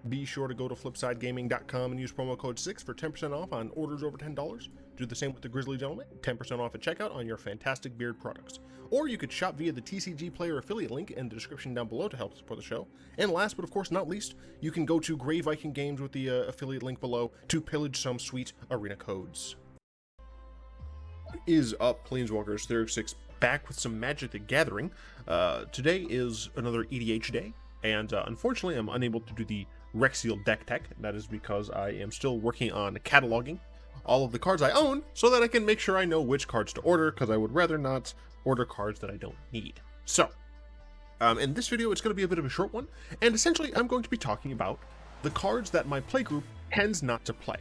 Be sure to go to flipsidegaming.com and use promo code 6 for 10% off on orders over $10. Do the same with the Grizzly Gentleman, 10% off at checkout on your fantastic beard products. Or you could shop via the TCG Player affiliate link in the description down below to help support the show. And last but of course not least, you can go to Grey Viking Games with the affiliate link below to pillage some sweet arena codes. What is up, Planeswalkers? 36 back with some Magic the Gathering. Today is another EDH day, and unfortunately I'm unable to do the Rexiel deck tech. That is because I am still working on cataloging all of the cards I own so that I can make sure I know which cards to order, because I would rather not order cards that I don't need. So, in this video it's going to be a bit of a short one, and essentially I'm going to be talking about the cards that my playgroup tends not to play.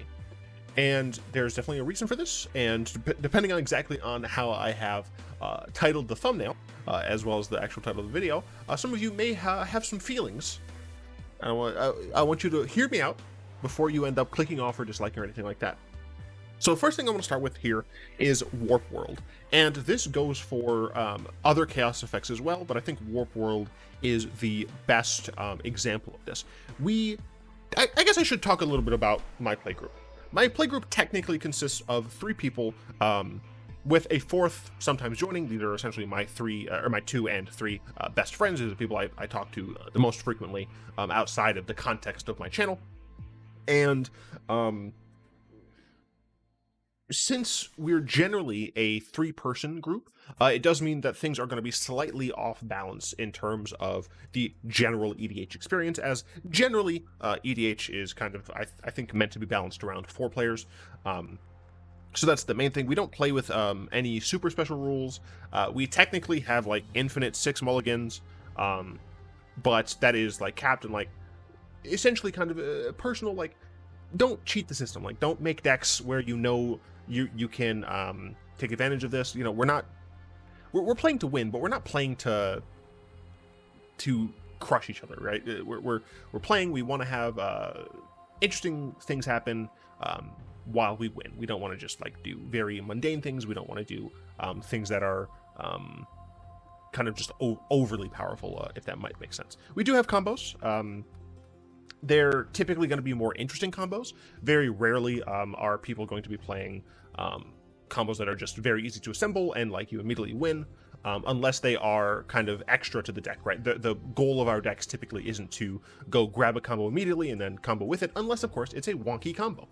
And there's definitely a reason for this, and depending on exactly on how I have titled the thumbnail, as well as the actual title of the video, some of you may have some feelings. I want you to hear me out before you end up clicking off or disliking or anything like that. So the first thing I want to start with here is Warp World, and this goes for other Chaos effects as well, but I think Warp World is the best example of this. I guess I should talk a little bit about my playgroup. My playgroup technically consists of 3 people, with a 4th sometimes joining. These are essentially my 2 and 3 best friends. These are the people I talk to the most frequently outside of the context of my channel. And since we're generally a 3-person group, it does mean that things are going to be slightly off balance in terms of the general EDH experience, as generally EDH is kind of, I think, meant to be balanced around 4 players. So that's the main thing. We don't play with any super special rules. We technically have like infinite 6 mulligans, but that is like capped and like essentially kind of a personal, like, don't cheat the system. Like, don't make decks where you know you can take advantage of this. You know, we're playing to win, but we're not playing to crush each other, right? We're playing. We want to have interesting things happen while we win. We don't want to just like do very mundane things. We don't want to do things that are kind of just overly powerful, if that might make sense. We do have combos. They're typically going to be more interesting combos. Very rarely are people going to be playing combos that are just very easy to assemble and like you immediately win, unless they are kind of extra to the deck, right? The goal of our decks typically isn't to go grab a combo immediately and then combo with it, unless of course it's a wonky combo.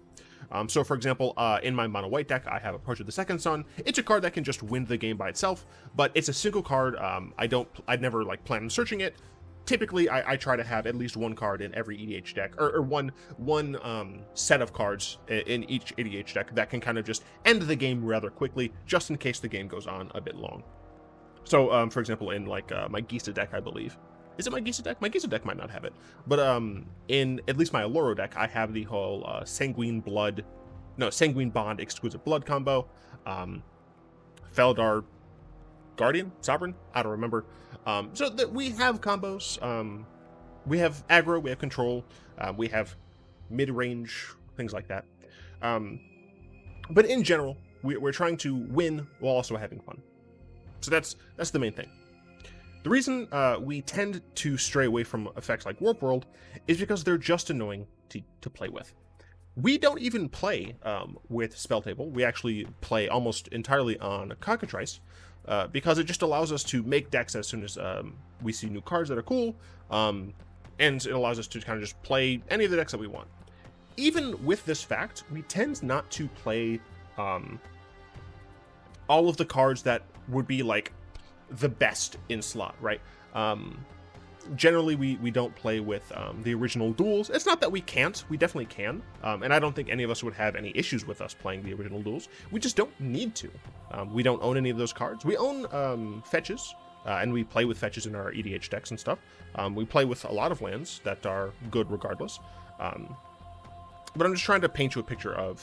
So for example, in my mono white deck, I have Approach of the Second Sun. It's a card that can just win the game by itself, but it's a single card. I'd never like plan on searching it. Typically, I try to have at least 1 card in every EDH deck, or one set of cards in each EDH deck that can kind of just end the game rather quickly, just in case the game goes on a bit long. So, for example, in like my Gisa deck, I believe. Is it my Gisa deck? My Gisa deck might not have it. But in at least my Alluro deck, I have the whole Sanguine Bond Exquisite Blood combo. Feldar Guardian? Sovereign? I don't remember. So that we have combos. We have aggro, we have control, we have mid-range, things like that. But in general, we're trying to win while also having fun. So that's the main thing. The reason we tend to stray away from effects like Warp World is because they're just annoying to play with. We don't even play with Spell Table. We actually play almost entirely on Cockatrice, because it just allows us to make decks as soon as we see new cards that are cool, and it allows us to kind of just play any of the decks that we want. Even with this fact, we tend not to play all of the cards that would be like the best in slot, right? Generally, we don't play with the original duels. It's not that we can't, we definitely can, and I don't think any of us would have any issues with us playing the original duels. We just don't need to. We don't own any of those cards. We own fetches, and we play with fetches in our EDH decks and stuff. We play with a lot of lands that are good regardless. But I'm just trying to paint you a picture of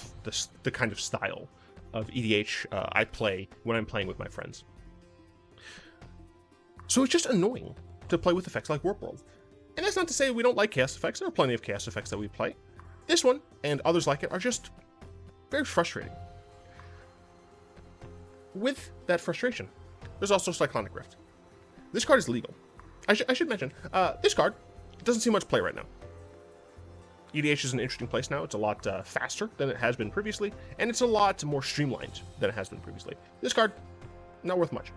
the kind of style of EDH I play when I'm playing with my friends. So it's just annoying to play with effects like Warp World. And that's not to say we don't like chaos effects. There are plenty of chaos effects that we play. This one, and others like it, are just very frustrating. With that frustration, there's also Cyclonic Rift. This card is legal. I should mention, this card doesn't see much play right now. EDH is an interesting place now. It's a lot faster than it has been previously, and it's a lot more streamlined than it has been previously. This card, not worth much.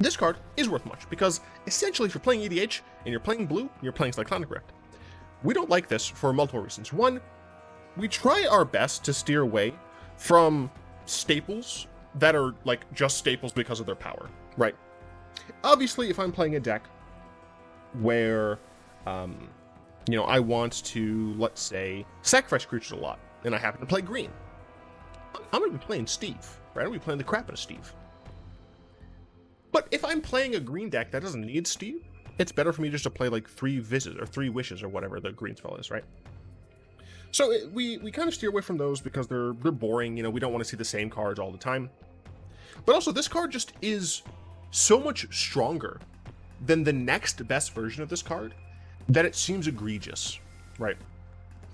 This card is worth much, because essentially if you're playing EDH and you're playing blue, you're playing Cyclonic Rift. We don't like this for multiple reasons. One, we try our best to steer away from staples that are like just staples because of their power, right? Obviously, if I'm playing a deck where, you know, I want to, let's say, sacrifice creatures a lot, and I happen to play green, I'm going to be playing Steve, right? I'm going to be playing the crap out of Steve. But if I'm playing a green deck that doesn't need Steve, it's better for me just to play like 3 Vises or 3 Wishes or whatever the green spell is, right? So we kind of steer away from those because they're boring. You know, we don't want to see the same cards all the time. But also, this card just is so much stronger than the next best version of this card that it seems egregious, right?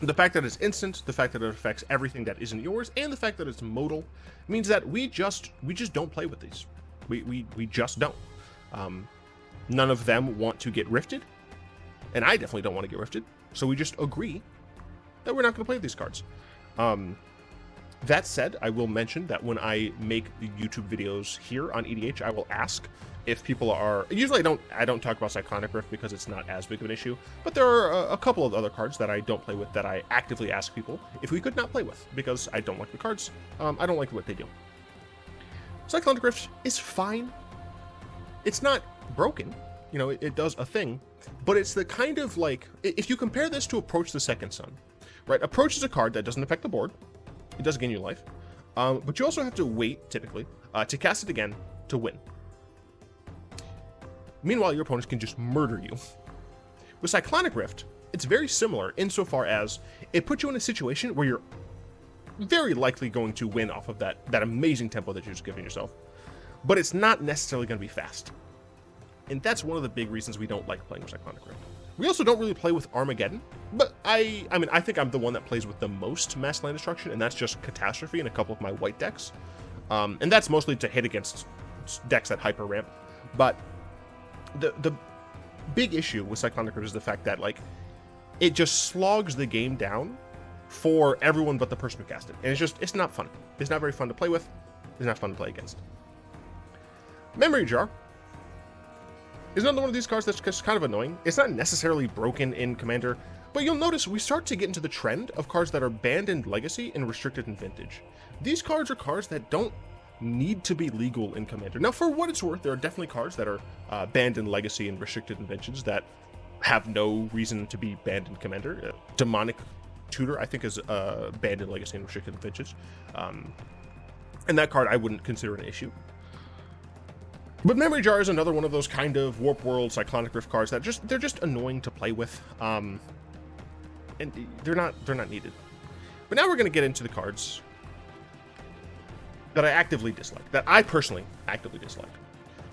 The fact that it's instant, the fact that it affects everything that isn't yours, and the fact that it's modal means that we just don't play with these. We just don't. None of them want to get rifted, and I definitely don't want to get rifted. So we just agree that we're not going to play these cards. That said, I will mention that when I make the YouTube videos here on EDH, I will ask if people are. Usually, I don't talk about Cyclonic Rift because it's not as big of an issue. But there are a couple of other cards that I don't play with that I actively ask people if we could not play with because I don't like the cards. I don't like what they do. Cyclonic Rift is fine. It's not broken. You know, it does a thing, but it's the kind of like, if you compare this to Approach the Second Sun, right? Approach is a card that doesn't affect the board. It does gain you life, but you also have to wait, typically, to cast it again to win. Meanwhile, your opponents can just murder you. With Cyclonic Rift, it's very similar insofar as it puts you in a situation where you're very likely going to win off of that amazing tempo that you're just giving yourself, but it's not necessarily going to be fast. And that's one of the big reasons we don't like playing with Cyclonic Rift. We also don't really play with Armageddon, but I mean, I think I'm the one that plays with the most mass land destruction, and that's just Catastrophe and a couple of my white decks. And that's mostly to hit against decks that hyper ramp. But the big issue with Cyclonic Rift is the fact that, like, it just slogs the game down for everyone but the person who cast it. And it's not fun. It's not very fun to play with. It's not fun to play against. Memory Jar is another one of these cards that's just kind of annoying. It's not necessarily broken in Commander, but you'll notice we start to get into the trend of cards that are banned in Legacy and restricted in Vintage. These cards are cards that don't need to be legal in Commander. Now, for what it's worth, there are definitely cards that are banned in Legacy and restricted in Vintage that have no reason to be banned in Commander. Demonic Tutor, I think, is banned in Legacy and restricted in Vintage. And that card I wouldn't consider an issue. But Memory Jar is another one of those kind of Warp World Cyclonic Rift cards that they're just annoying to play with, and they're not needed. But now we're going to get into the cards that I actively dislike, that I personally actively dislike.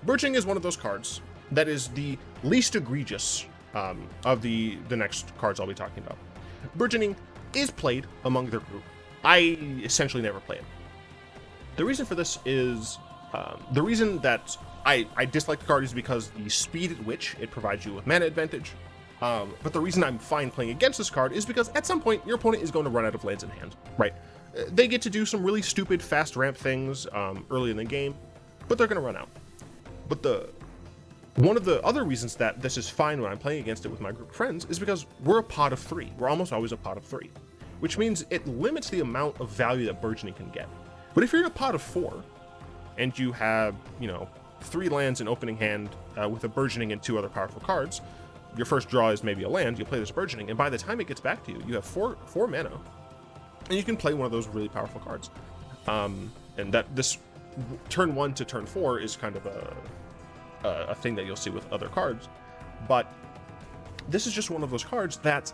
Burgeoning is one of those cards that is the least egregious of the next cards I'll be talking about. Burgeoning is played among their group. I essentially never play it. The reason for this is the reason that I dislike the card is because the speed at which it provides you with mana advantage. But the reason I'm fine playing against this card is because at some point your opponent is going to run out of lands in hand, right? They get to do some really stupid fast ramp things early in the game, but they're going to run out. But one of the other reasons that this is fine when I'm playing against it with my group of friends is because we're a pot of 3. We're almost always a pot of 3, which means it limits the amount of value that Burgeoning can get. But if you're in a pot of 4 and you have, you know, 3 lands in opening hand with a Burgeoning and 2 other powerful cards, your first draw is maybe a land, you play this Burgeoning, and by the time it gets back to you, you have 4 mana, and you can play one of those really powerful cards. And that this turn 1 to turn 4 is kind of a thing that you'll see with other cards, but this is just one of those cards that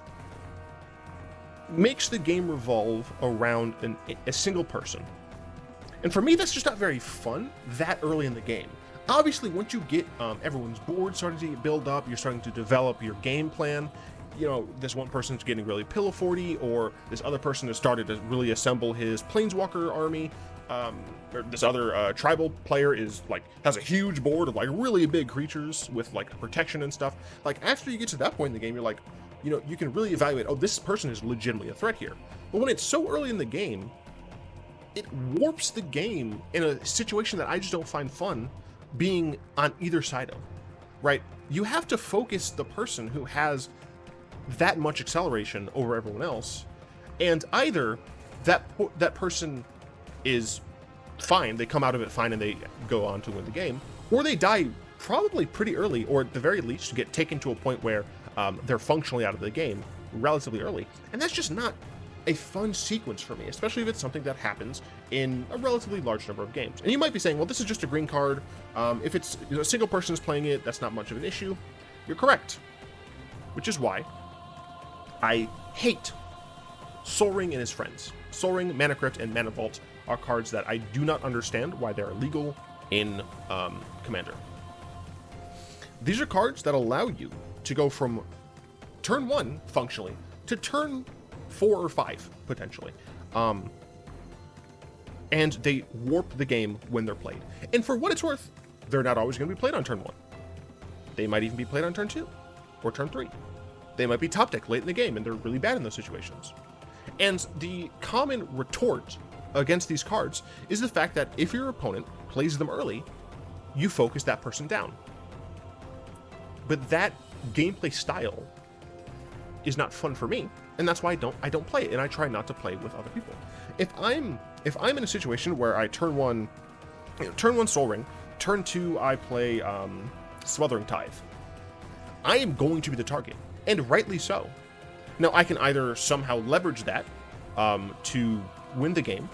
makes the game revolve around a single person. And for me, that's just not very fun that early in the game. Obviously, once you get everyone's board starting to build up, you're starting to develop your game plan. You know, this one person's getting really pillow 40, or this other person has started to really assemble his Planeswalker army. Or this other tribal player has a huge board of like really big creatures with like protection and stuff. Like after you get to that point in the game, you're like, you can really evaluate, oh, this person is legitimately a threat here. But when it's so early in the game, it warps the game in a situation that I just don't find fun being on either side of, right? You have to focus the person who has that much acceleration over everyone else, and either that person is fine, they come out of it fine and they go on to win the game, or they die probably pretty early, or at the very least get taken to a point where they're functionally out of the game relatively early. And that's just not a fun sequence for me, especially if it's something that happens in a relatively large number of games. And you might be saying, well, this is just a green card. If it's a single person is playing it, that's not much of an issue. You're correct. Which is why I hate Sol Ring and his friends. Sol Ring, Mana Crypt, and Mana Vault are cards that I do not understand why they're illegal in Commander. These are cards that allow you to go from turn 1, functionally, to turn 4 or 5, potentially. And they warp the game when they're played. And for what it's worth, they're not always going to be played on turn 1. They might even be played on turn 2 or turn 3. They might be top deck late in the game, and they're really bad in those situations. And the common retort against these cards is the fact that if your opponent plays them early, you focus that person down. But that gameplay style is not fun for me, and that's why I don't play it, and I try not to play with other people. If I'm in a situation where I turn 1 Sol Ring, turn 2 I play Smothering Tithe, I am going to be the target, and rightly so. Now I can either somehow leverage that to win the game.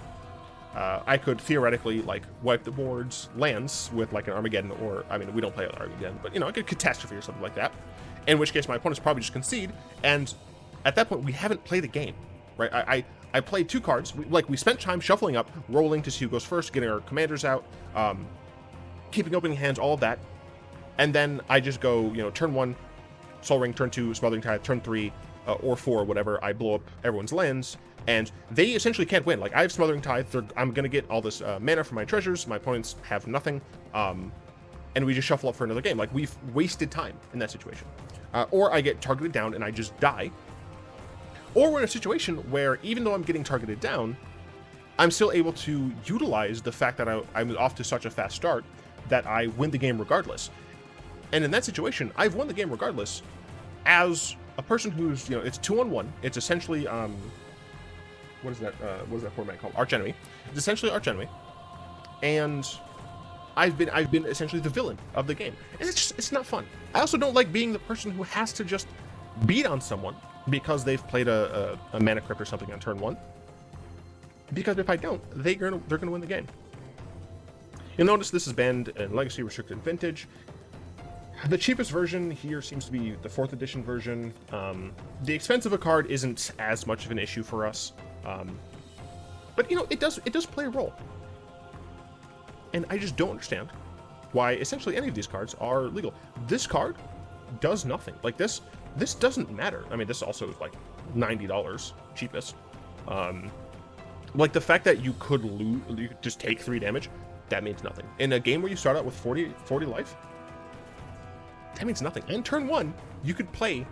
I could theoretically like wipe the board's lands with like an Armageddon, or I mean we don't play with Armageddon, but I could Catastrophe or something like that. In which case my opponents probably just concede, and at that point we haven't played the game, right? I played 2 cards. We spent time shuffling up, rolling to see who goes first, getting our commanders out, keeping opening hands, all of that, and then I just go turn 1 Sol Ring, turn 2 Smothering Tithe, turn 3 or 4, whatever, I blow up everyone's lands, and they essentially can't win. Like I have Smothering Tithe, I'm gonna get all this mana from my treasures, my opponents have nothing, and we just shuffle up for another game. Like we've wasted time in that situation. Or I get targeted down and I just die. Or we're in a situation where even though I'm getting targeted down, I'm still able to utilize the fact that I'm off to such a fast start that I win the game regardless. And in that situation, I've won the game regardless as a person who's, it's 2-on-1. It's essentially, what is that format called? Archenemy. It's essentially Archenemy. And I've been essentially the villain of the game. And it's not fun. I also don't like being the person who has to just beat on someone because they've played a Mana Crypt or something on turn 1. Because if I don't, they're gonna win the game. You'll notice this is banned in Legacy, Restricted, Vintage. The cheapest version here seems to be the 4th edition version. The expense of a card isn't as much of an issue for us, but it does play a role. And I just don't understand why essentially any of these cards are legal. This card does nothing. Like this doesn't matter. I mean, this also is like $90 cheapest. Like the fact that you could lose, you could just take 3 damage, that means nothing. In a game where you start out with 40 life, that means nothing. And turn 1, you could play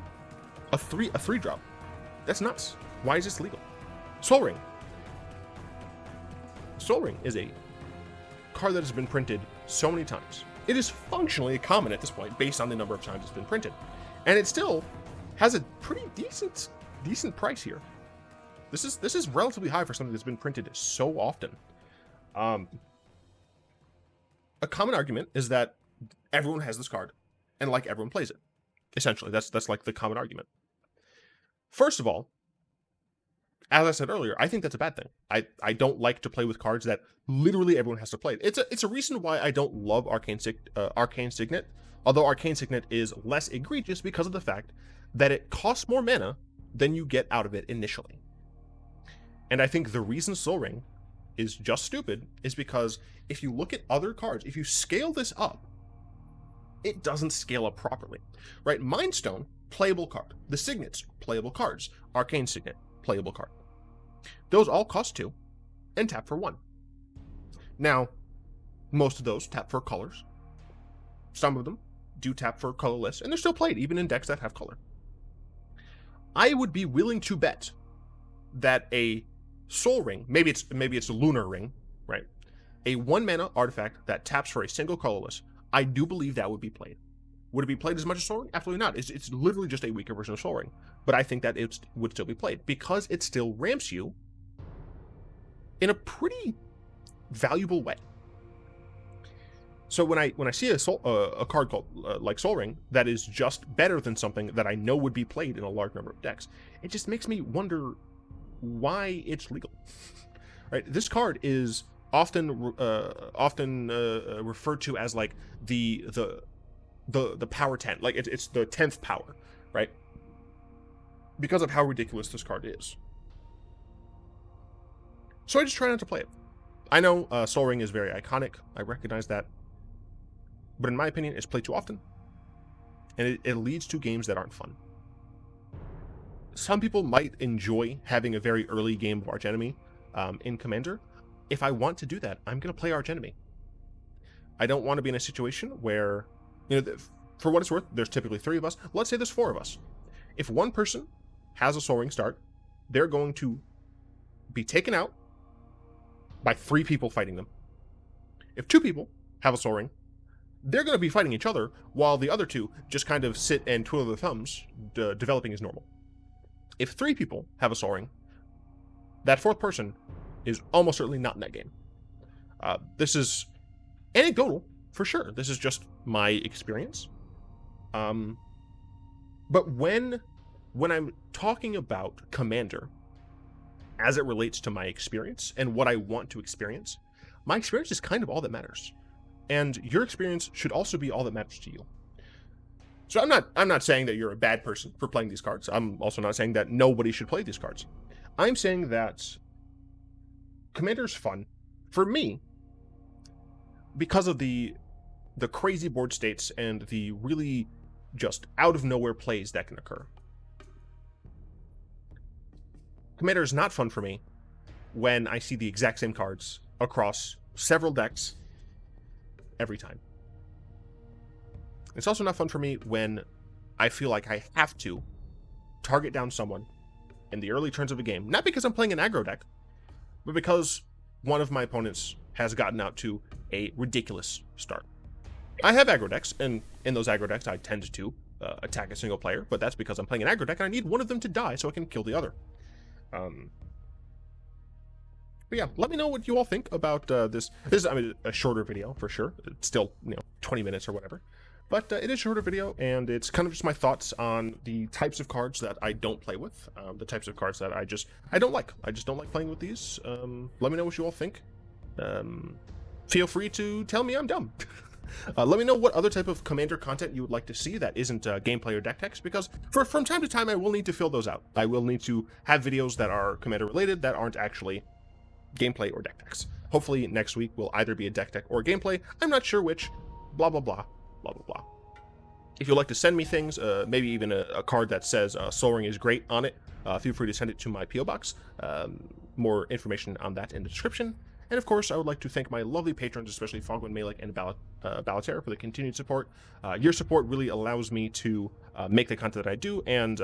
a 3 drop. That's nuts. Why is this legal? Sol Ring. Sol Ring is a card that has been printed so many times. It is functionally common at this point based on the number of times it's been printed. And it still has a pretty decent price here. This is relatively high for something that's been printed so often. A common argument is that everyone has this card and like everyone plays it. Essentially, that's like the common argument. First of all, as I said earlier, I think that's a bad thing. I don't like to play with cards that literally everyone has to play. It's a reason why I don't love Arcane Signet, although Arcane Signet is less egregious because of the fact that it costs more mana than you get out of it initially. And I think the reason Sol Ring is just stupid is because if you look at other cards, if you scale this up, it doesn't scale up properly, right? Mind Stone, playable card. The Signets, playable cards. Arcane Signet, playable card. Those all cost 2 and tap for 1. Now, most of those tap for colors. Some of them do tap for colorless, and they're still played even in decks that have color. I would be willing to bet that a Soul Ring, maybe it's a Lunar Ring, right? A 1-mana artifact that taps for a single colorless, I do believe that would be played. Would it be played as much as Soul Ring? Absolutely not. It's literally just a weaker version of Soul Ring. But I think that it would still be played because it still ramps you in a pretty valuable way. So when I see a card called like Soul Ring that is just better than something that I know would be played in a large number of decks, it just makes me wonder why it's legal. Right? This card is often referred to as like the power 10, like it's the 10th power, right? Because of how ridiculous this card is. So I just try not to play it. I know Soul Ring is very iconic. I recognize that. But in my opinion, it's played too often. And it leads to games that aren't fun. Some people might enjoy having a very early game of Archenemy in Commander. If I want to do that, I'm going to play Archenemy. I don't want to be in a situation where, for what it's worth, there's typically 3 of us. Let's say there's 4 of us. If one person has a Soul Ring start, they're going to be taken out by 3 people fighting them. If 2 people have a Soul Ring, they're going to be fighting each other while the other 2 just kind of sit and twiddle their thumbs, developing as normal. If 3 people have a Soul Ring, that 4th person is almost certainly not in that game. This is anecdotal, for sure. This is just my experience. But when I'm talking about Commander, as it relates to my experience and what I want to experience, my experience is kind of all that matters. And your experience should also be all that matters to you. So I'm not saying that you're a bad person for playing these cards. I'm also not saying that nobody should play these cards. I'm saying that Commander's fun for me because of the crazy board states and the really just out of nowhere plays that can occur. Commander is not fun for me when I see the exact same cards across several decks every time. It's also not fun for me when I feel like I have to target down someone in the early turns of a game, not because I'm playing an aggro deck, but because one of my opponents has gotten out to a ridiculous start. I have aggro decks, and in those aggro decks I tend to attack a single player, but that's because I'm playing an aggro deck and I need one of them to die so I can kill the other. But yeah, let me know what you all think about this. This is, a shorter video for sure. It's still, 20 minutes or whatever. But it is a shorter video, and it's kind of just my thoughts on the types of cards that I don't play with, the types of cards that I don't like. I just don't like playing with these. Let me know what you all think. Feel free to tell me I'm dumb. Let me know what other type of Commander content you would like to see that isn't gameplay or deck text, because from time to time I will need to fill those out. I will need to have videos that are Commander related that aren't actually gameplay or deck text. Hopefully next week will either be a deck tech or gameplay. I'm not sure which. Blah, blah, blah. Blah, blah, blah. If you'd like to send me things, maybe even a card that says Soul Ring is great on it, feel free to send it to my P.O. Box. More information on that in the description. And of course, I would like to thank my lovely patrons, especially Fogwin, Malek, and Balaterra for the continued support. Your support really allows me to make the content that I do, and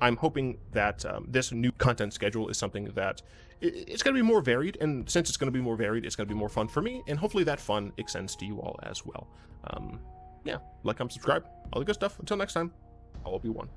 I'm hoping that this new content schedule is something that it's going to be more varied, and since it's going to be more varied, it's going to be more fun for me, and hopefully that fun extends to you all as well. Yeah, like, comment, subscribe, all the good stuff. Until next time, I'll be one.